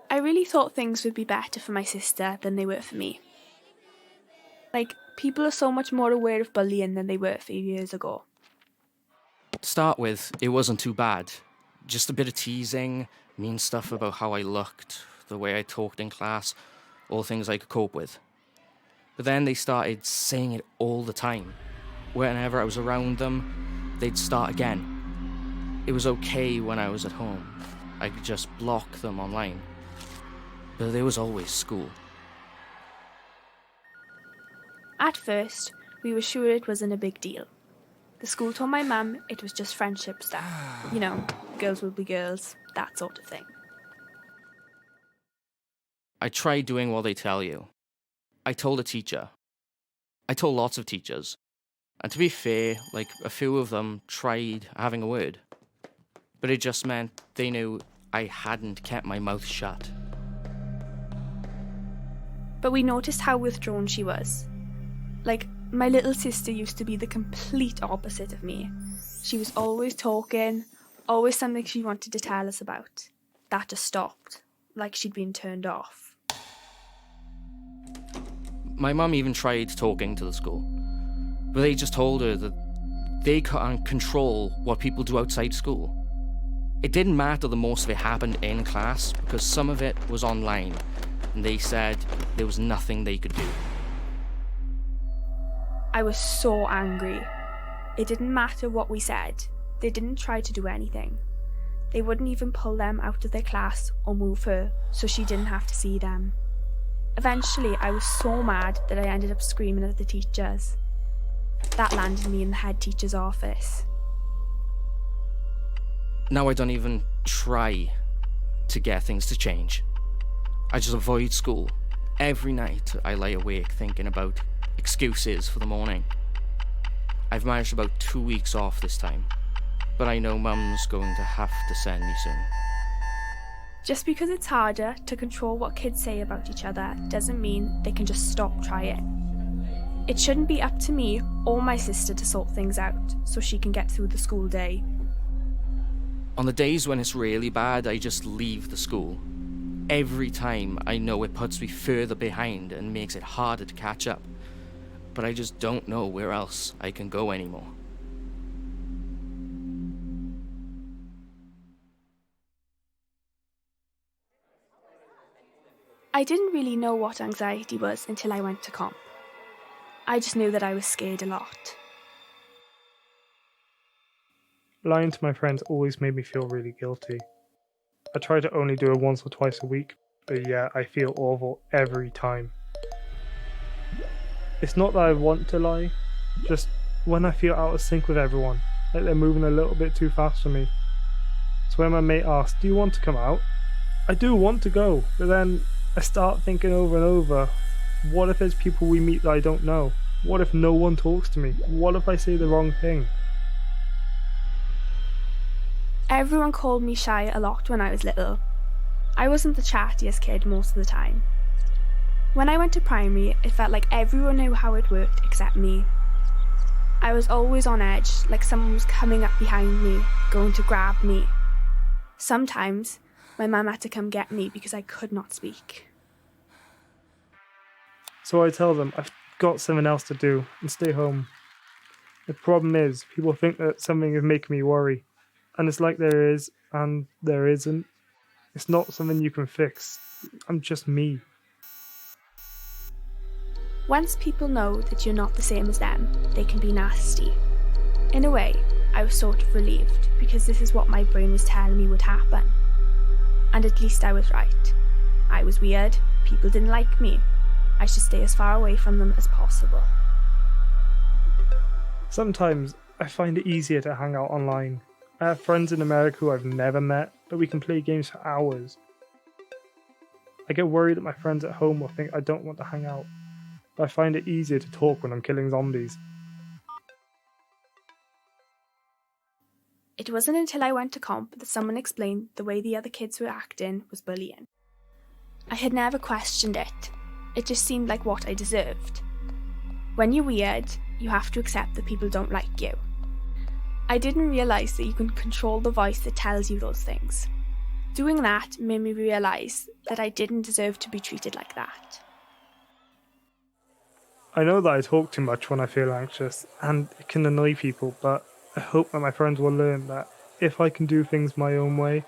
I really thought things would be better for my sister than they were for me. Like, people are so much more aware of bullying than they were a few years ago. To start with, it wasn't too bad. Just a bit of teasing, mean stuff about how I looked, the way I talked in class, all things I could cope with. But then they started saying it all the time. Whenever I was around them, they'd start again. It was okay when I was at home. I could just block them online. But there was always school. At first, we were sure it wasn't a big deal. The school told my mum it was just friendship stuff. You know, girls will be girls, that sort of thing. I tried doing what they tell you. I told a teacher. I told lots of teachers. And to be fair, like, a few of them tried having a word. But it just meant they knew I hadn't kept my mouth shut. But we noticed how withdrawn she was. Like, my little sister used to be the complete opposite of me. She was always talking, always something she wanted to tell us about. That just stopped, like she'd been turned off. My mum even tried talking to the school, but they just told her that they can't control what people do outside school. It didn't matter that most of it happened in class, because some of it was online, and they said there was nothing they could do. I was so angry. It didn't matter what we said. They didn't try to do anything. They wouldn't even pull them out of their class or move her so she didn't have to see them. Eventually, I was so mad that I ended up screaming at the teachers. That landed me in the head teacher's office. Now I don't even try to get things to change. I just avoid school. Every night I lie awake thinking about excuses for the morning. I've managed about 2 weeks off this time, but I know Mum's going to have to send me soon. Just because it's harder to control what kids say about each other doesn't mean they can just stop trying. It shouldn't be up to me or my sister to sort things out so she can get through the school day. On the days when it's really bad, I just leave the school. Every time I know it puts me further behind and makes it harder to catch up, but I just don't know where else I can go anymore. I didn't really know what anxiety was until I went to comp. I just knew that I was scared a lot. Lying to my friends always made me feel really guilty. I try to only do it once or twice a week, but yeah, I feel awful every time. It's not that I want to lie, just when I feel out of sync with everyone, like they're moving a little bit too fast for me. So when my mate asks, "Do you want to come out?" I do want to go, but then I start thinking over and over, what if there's people we meet that I don't know? What if no one talks to me? What if I say the wrong thing? Everyone called me shy a lot when I was little. I wasn't the chattiest kid most of the time. When I went to primary, it felt like everyone knew how it worked except me. I was always on edge, like someone was coming up behind me, going to grab me. Sometimes, my mum had to come get me because I could not speak. So I tell them I've got something else to do and stay home. The problem is, people think that something is making me worry. And it's like there is, and there isn't. It's not something you can fix. I'm just me. Once people know that you're not the same as them, they can be nasty. In a way, I was sort of relieved because this is what my brain was telling me would happen. And at least I was right. I was weird, people didn't like me. I should stay as far away from them as possible. Sometimes I find it easier to hang out online. I have friends in America who I've never met, but we can play games for hours. I get worried that my friends at home will think I don't want to hang out, but I find it easier to talk when I'm killing zombies. It wasn't until I went to comp that someone explained the way the other kids were acting was bullying. I had never questioned it. It just seemed like what I deserved. When you're weird, you have to accept that people don't like you. I didn't realise that you can control the voice that tells you those things. Doing that made me realise that I didn't deserve to be treated like that. I know that I talk too much when I feel anxious, and it can annoy people, but I hope that my friends will learn that if I can do things my own way,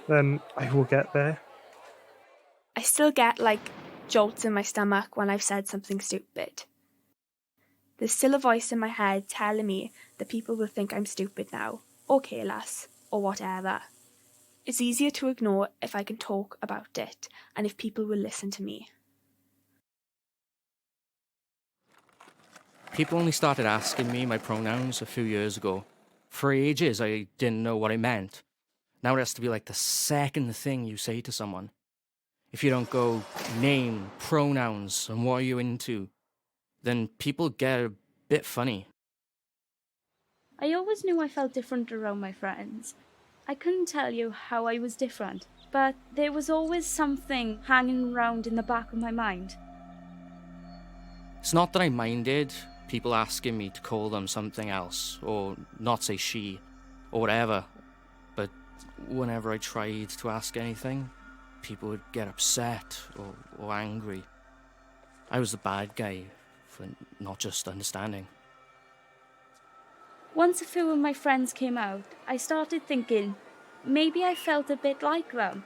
then I will get there. I still get, jolts in my stomach when I've said something stupid. There's still a voice in my head telling me that people will think I'm stupid now, or careless, or whatever. It's easier to ignore if I can talk about it, and if people will listen to me. People only started asking me my pronouns a few years ago. For ages, I didn't know what it meant. Now it has to be the second thing you say to someone. If you don't go name, pronouns, and what are you into, then people get a bit funny. I always knew I felt different around my friends. I couldn't tell you how I was different, but there was always something hanging around in the back of my mind. It's not that I minded people asking me to call them something else, or not say she, or whatever, but whenever I tried to ask anything, people would get upset or angry. I was the bad guy for not just understanding. Once a few of my friends came out, I started thinking, maybe I felt a bit like them.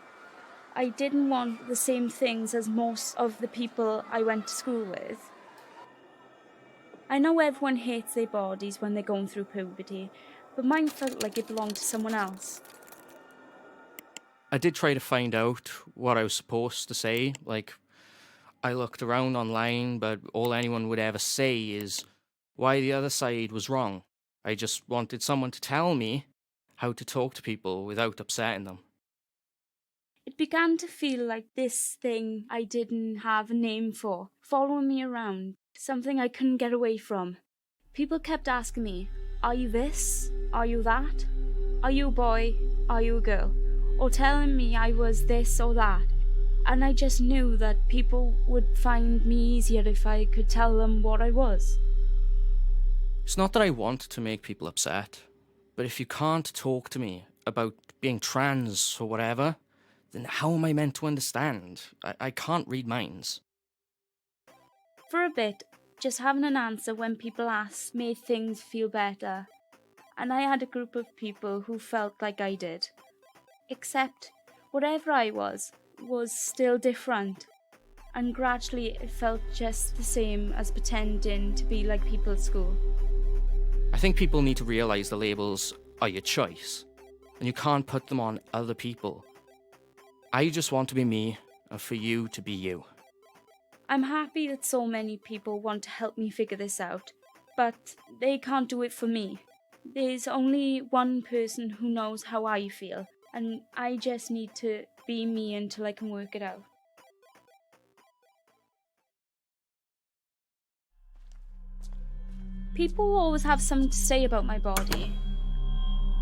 I didn't want the same things as most of the people I went to school with. I know everyone hates their bodies when they're going through puberty, but mine felt like it belonged to someone else. I did try to find out what I was supposed to say. I looked around online, but all anyone would ever say is why the other side was wrong. I just wanted someone to tell me how to talk to people without upsetting them. It began to feel like this thing I didn't have a name for, following me around, something I couldn't get away from. People kept asking me, are you this? Are you that? Are you a boy? Are you a girl? Or telling me I was this or that. And I just knew that people would find me easier if I could tell them what I was. It's not that I want to make people upset, but if you can't talk to me about being trans or whatever, then how am I meant to understand? I can't read minds. For a bit, just having an answer when people asked made things feel better. And I had a group of people who felt like I did. Except, whatever I was still different. And gradually it felt just the same as pretending to be like people at school. I think people need to realise the labels are your choice, and you can't put them on other people. I just want to be me, and for you to be you. I'm happy that so many people want to help me figure this out, but they can't do it for me. There's only one person who knows how I feel, and I just need to be me until I can work it out. People always have something to say about my body.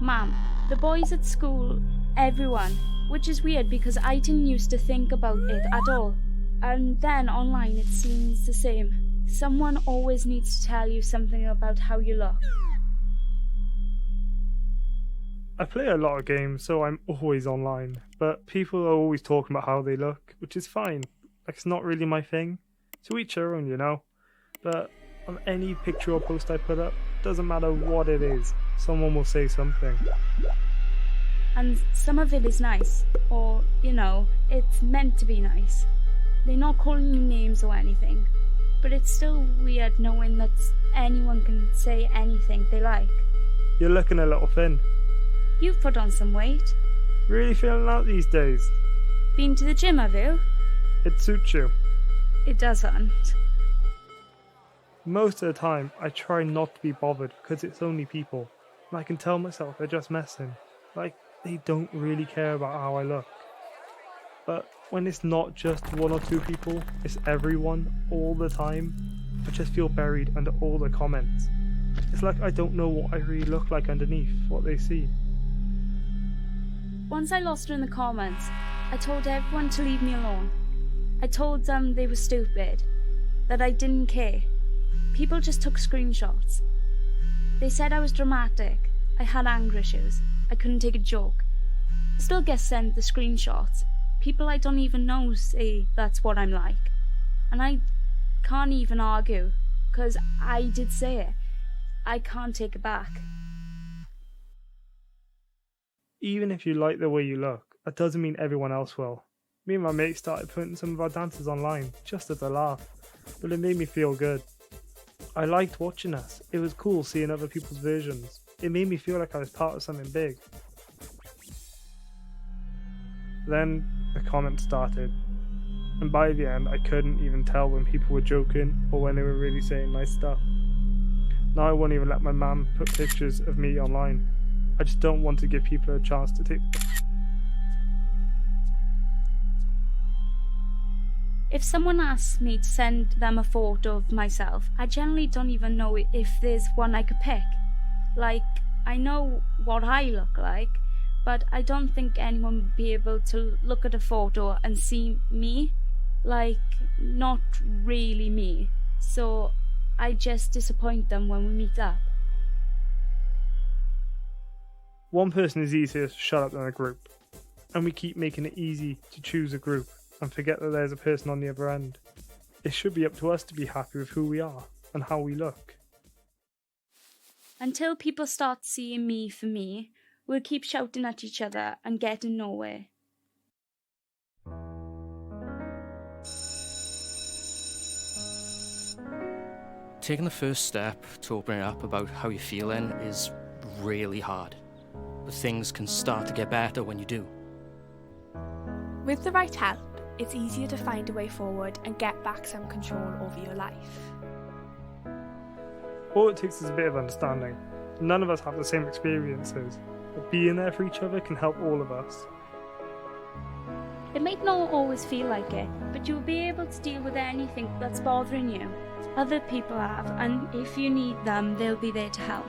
Ma'am, the boys at school, everyone, which is weird because I didn't used to think about it at all. And then online it seems the same. Someone always needs to tell you something about how you look. I play a lot of games, so I'm always online, but people are always talking about how they look, which is fine. It's not really my thing. To each their own, you know? But on any picture or post I put up, doesn't matter what it is, someone will say something. And some of it is nice, or, it's meant to be nice. They're not calling you names or anything, but it's still weird knowing that anyone can say anything they like. You're looking a little thin. You've put on some weight. Really feeling out these days? Been to the gym, have you? It suits you. It doesn't. Most of the time, I try not to be bothered because it's only people. And I can tell myself they're just messing. Like, they don't really care about how I look. But when it's not just one or two people, it's everyone, all the time, I just feel buried under all the comments. It's like I don't know what I really look like underneath what they see. Once I lost her in the comments, I told everyone to leave me alone. I told them they were stupid, that I didn't care. People just took screenshots. They said I was dramatic, I had anger issues, I couldn't take a joke. I still get sent the screenshots. People I don't even know say that's what I'm like. And I can't even argue, because I did say it. I can't take it back. Even if you like the way you look, that doesn't mean everyone else will. Me and my mate started putting some of our dances online, just as a laugh, but it made me feel good. I liked watching us. It was cool seeing other people's versions. It made me feel like I was part of something big. Then the comments started, and by the end I couldn't even tell when people were joking or when they were really saying nice stuff. Now I won't even let my mum put pictures of me online. I just don't want to give people a chance to take them. If someone asks me to send them a photo of myself, I generally don't even know if there's one I could pick. Like, I know what I look like, but I don't think anyone would be able to look at a photo and see me. Like, not really me. So I just disappoint them when we meet up. One person is easier to shut up than a group, and we keep making it easy to choose a group and forget that there's a person on the other end. It should be up to us to be happy with who we are and how we look. Until people start seeing me for me, we'll keep shouting at each other and getting nowhere. Taking the first step to opening up about how you're feeling is really hard, but things can start to get better when you do. With the right help, it's easier to find a way forward and get back some control over your life. All it takes is a bit of understanding. None of us have the same experiences, but being there for each other can help all of us. It might not always feel like it, but you'll be able to deal with anything that's bothering you. Other people have, and if you need them, they'll be there to help.